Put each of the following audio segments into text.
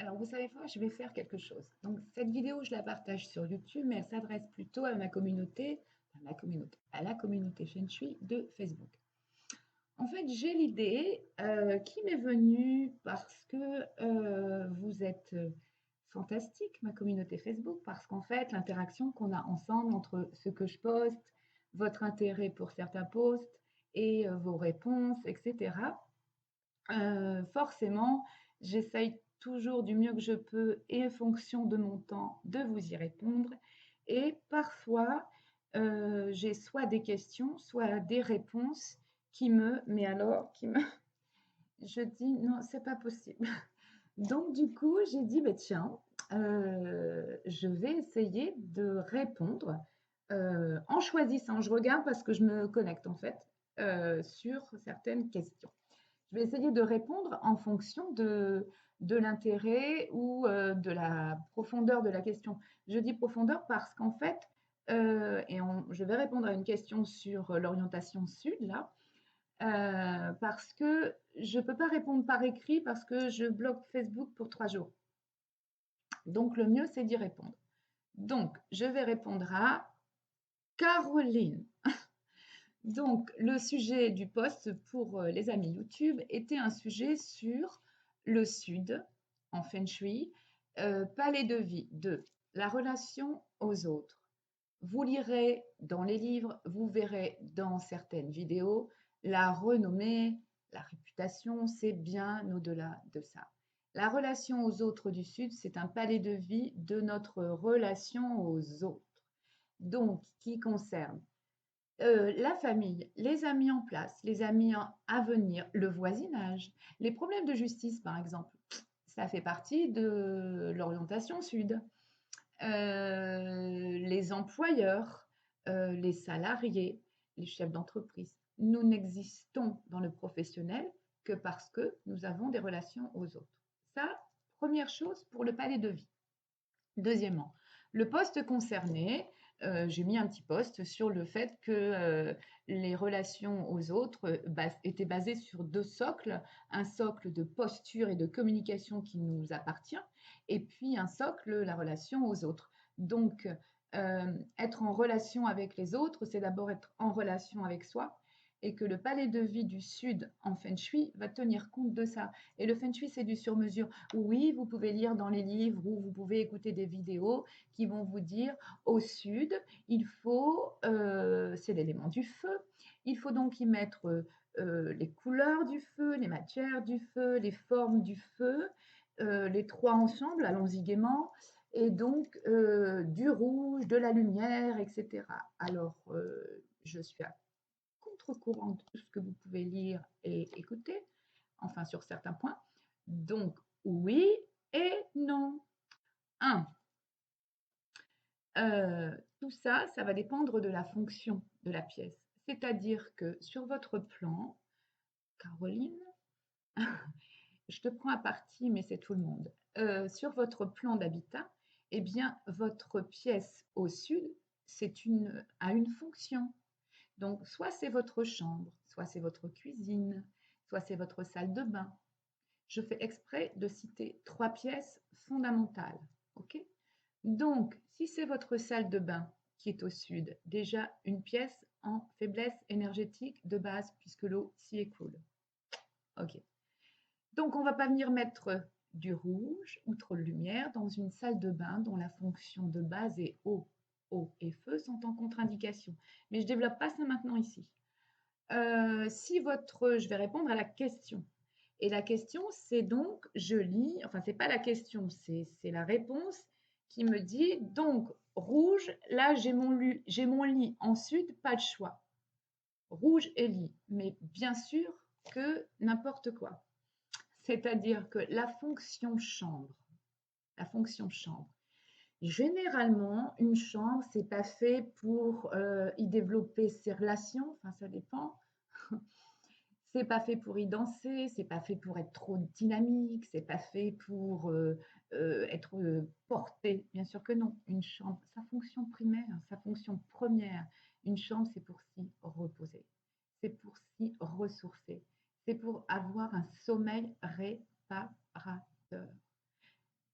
Alors, vous savez quoi? Je vais faire quelque chose. Donc, cette vidéo, je la partage sur YouTube, mais elle s'adresse plutôt à ma communauté, à la communauté Feng Shui de Facebook. En fait, j'ai l'idée qui m'est venue parce que vous êtes fantastique, ma communauté Facebook, parce qu'en fait, l'interaction qu'on a ensemble entre ce que je poste, votre intérêt pour certains posts et vos réponses, etc. Forcément, j'essaye toujours du mieux que je peux et en fonction de mon temps de vous y répondre. Et parfois, j'ai soit des questions, soit des réponses qui me, je dis non, c'est pas possible. Donc du coup, j'ai dit, bah, tiens, je vais essayer de répondre en choisissant. Je regarde parce que je me connecte en fait sur certaines questions. Je vais essayer de répondre en fonction de l'intérêt ou de la profondeur de la question. Je dis profondeur parce qu'en fait, je vais répondre à une question sur l'orientation sud, là, parce que je ne peux pas répondre par écrit parce que je bloque Facebook pour 3 jours. Donc, le mieux, c'est d'y répondre. Donc, je vais répondre à Caroline. Donc, le sujet du post pour les amis YouTube était un sujet sur le Sud, en Feng Shui, palais de vie, de la relation aux autres. Vous lirez dans les livres, vous verrez dans certaines vidéos, la renommée, la réputation, c'est bien au-delà de ça. La relation aux autres du Sud, c'est un palais de vie de notre relation aux autres. Donc, qui concerne la famille, les amis en place, les amis à venir, le voisinage, les problèmes de justice, par exemple, ça fait partie de l'orientation sud. Les employeurs, les salariés, les chefs d'entreprise. Nous n'existons dans le professionnel que parce que nous avons des relations aux autres. Ça, première chose pour le palais de vie. Deuxièmement, le poste concerné, j'ai mis un petit post sur le fait que les relations aux autres étaient basées sur 2 socles, un socle de posture et de communication qui nous appartient, et puis un socle, la relation aux autres. Donc, être en relation avec les autres, c'est d'abord être en relation avec soi, et que le palais de vie du Sud en Feng Shui va tenir compte de ça. Et le Feng Shui, c'est du sur-mesure. Oui, vous pouvez lire dans les livres ou vous pouvez écouter des vidéos qui vont vous dire au Sud, il faut, c'est l'élément du feu, il faut donc y mettre les couleurs du feu, les matières du feu, les formes du feu, les 3 ensemble, allons-y gaiement, et donc du rouge, de la lumière, etc. Alors, je suis à contre-courant de tout ce que vous pouvez lire et écouter, enfin sur certains points. Donc, oui et non. 1. Tout ça, ça va dépendre de la fonction de la pièce. C'est-à-dire que sur votre plan, Caroline, je te prends à partie, mais c'est tout le monde. Sur votre plan d'habitat, eh bien, votre pièce au sud, a une fonction. Donc, soit c'est votre chambre, soit c'est votre cuisine, soit c'est votre salle de bain. Je fais exprès de citer 3 pièces fondamentales. OK? Donc, si c'est votre salle de bain qui est au sud, déjà une pièce en faiblesse énergétique de base puisque l'eau s'y écoule. OK. Donc, on ne va pas venir mettre du rouge ou trop de lumière dans une salle de bain dont la fonction de base est eau. Eau et feu sont en contre-indication. Mais je ne développe pas ça maintenant ici. Je vais répondre à la question. Et la question, c'est donc, je lis, enfin, c'est pas la question, c'est la réponse qui me dit, donc, rouge, là, j'ai mon lit en sud, pas de choix. Rouge et lit, mais bien sûr que n'importe quoi. C'est-à-dire que la fonction chambre, généralement, une chambre, c'est pas fait pour y développer ses relations, enfin, ça dépend. C'est pas fait pour y danser, c'est pas fait pour être trop dynamique, c'est pas fait pour être porté. Bien sûr que non. Une chambre, sa fonction primaire, sa fonction première, une chambre, c'est pour s'y reposer, c'est pour s'y ressourcer, c'est pour avoir un sommeil réparateur.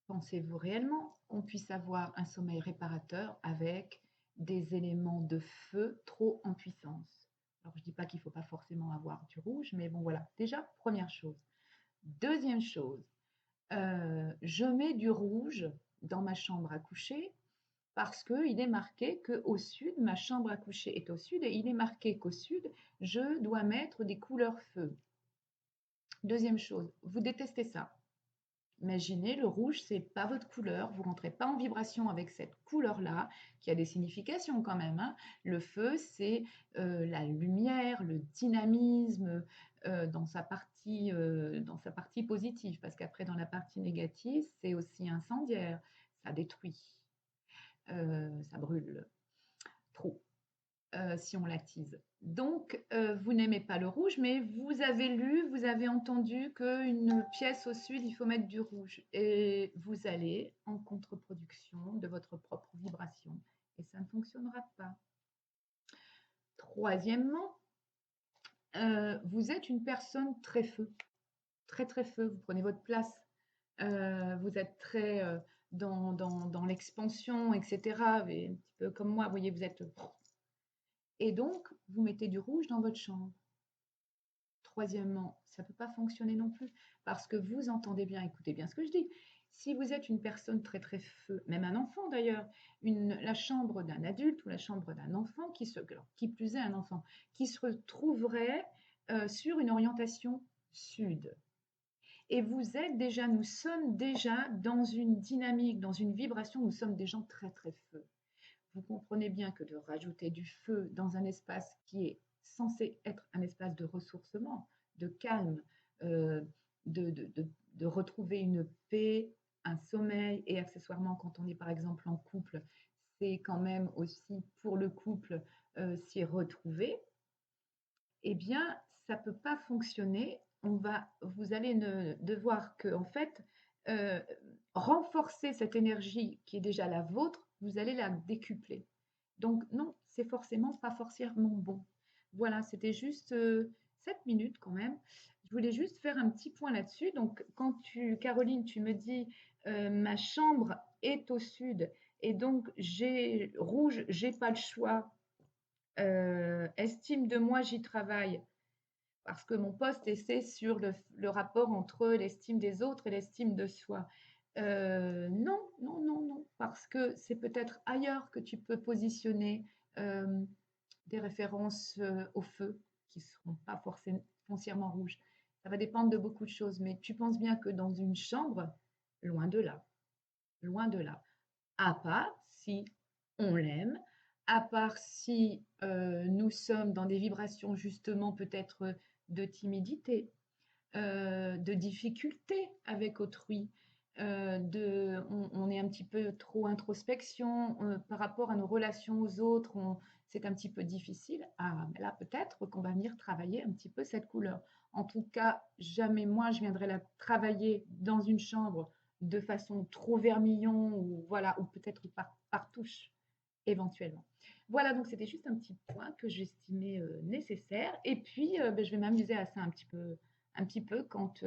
Pensez-vous réellement qu'on puisse avoir un sommeil réparateur avec des éléments de feu trop en puissance? Alors, je ne dis pas qu'il ne faut pas forcément avoir du rouge, mais bon, voilà. Déjà, première chose. Deuxième chose, je mets du rouge dans ma chambre à coucher parce qu'il est marqué qu'au sud, ma chambre à coucher est au sud, et il est marqué qu'au sud, je dois mettre des couleurs feu. Deuxième chose, vous détestez ça. Imaginez, le rouge, c'est pas votre couleur, vous rentrez pas en vibration avec cette couleur-là, qui a des significations quand même, hein. Le feu, c'est la lumière, le dynamisme dans sa partie positive, parce qu'après, dans la partie négative, c'est aussi incendiaire, ça détruit, ça brûle trop si on l'attise. Donc, vous n'aimez pas le rouge, mais vous avez lu, vous avez entendu qu'une pièce au sud, il faut mettre du rouge. Et vous allez en contre-production de votre propre vibration. Et ça ne fonctionnera pas. Troisièmement, vous êtes une personne très feu. Très, très feu. Vous prenez votre place. Vous êtes très dans l'expansion, etc. Et un petit peu comme moi, vous voyez, vous êtes... Et donc, vous mettez du rouge dans votre chambre. Troisièmement, ça ne peut pas fonctionner non plus parce que vous entendez bien, écoutez bien ce que je dis. Si vous êtes une personne très très feu, même un enfant d'ailleurs, la chambre d'un adulte ou la chambre d'un enfant qui plus est un enfant, qui se retrouverait sur une orientation sud. Et vous êtes déjà, nous sommes déjà dans une dynamique, dans une vibration, nous sommes des gens très très feu. Vous comprenez bien que de rajouter du feu dans un espace qui est censé être un espace de ressourcement, de calme, euh, de retrouver une paix, un sommeil, et accessoirement quand on est par exemple en couple, c'est quand même aussi pour le couple s'y retrouver, eh bien ça ne peut pas fonctionner. Vous allez devoir que, en fait, euh, renforcer cette énergie qui est déjà la vôtre, vous allez la décupler. Donc non, c'est forcément pas forcément bon. Voilà, c'était juste 7 minutes quand même. Je voulais juste faire un petit point là-dessus. Donc Caroline, tu me dis, ma chambre est au sud et donc j'ai rouge, j'ai pas le choix. Estime de moi, j'y travaille parce que mon poste c'est sur le rapport entre l'estime des autres et l'estime de soi. Non, non, non, non, parce que c'est peut-être ailleurs que tu peux positionner euh, des références au feu qui ne seront pas forcément foncièrement rouges. Ça va dépendre de beaucoup de choses, mais tu penses bien que dans une chambre, loin de là, à part si on l'aime, à part si nous sommes dans des vibrations justement peut-être de timidité, de difficulté avec autrui, on est un petit peu trop introspection par rapport à nos relations aux autres, c'est un petit peu difficile. Ah, mais là peut-être qu'on va venir travailler un petit peu cette couleur. En tout cas, jamais moi je viendrai la travailler dans une chambre de façon trop vermillon ou voilà, ou peut-être par touche éventuellement. Voilà, donc c'était juste un petit point que j'estimais nécessaire. Et puis, ben, je vais m'amuser à ça un petit peu quand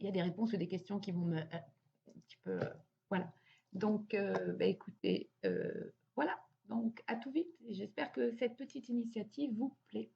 il y a des réponses ou des questions qui vont me... un petit peu... voilà. Donc, ben, écoutez, voilà. Donc, à tout vite. J'espère que cette petite initiative vous plaît.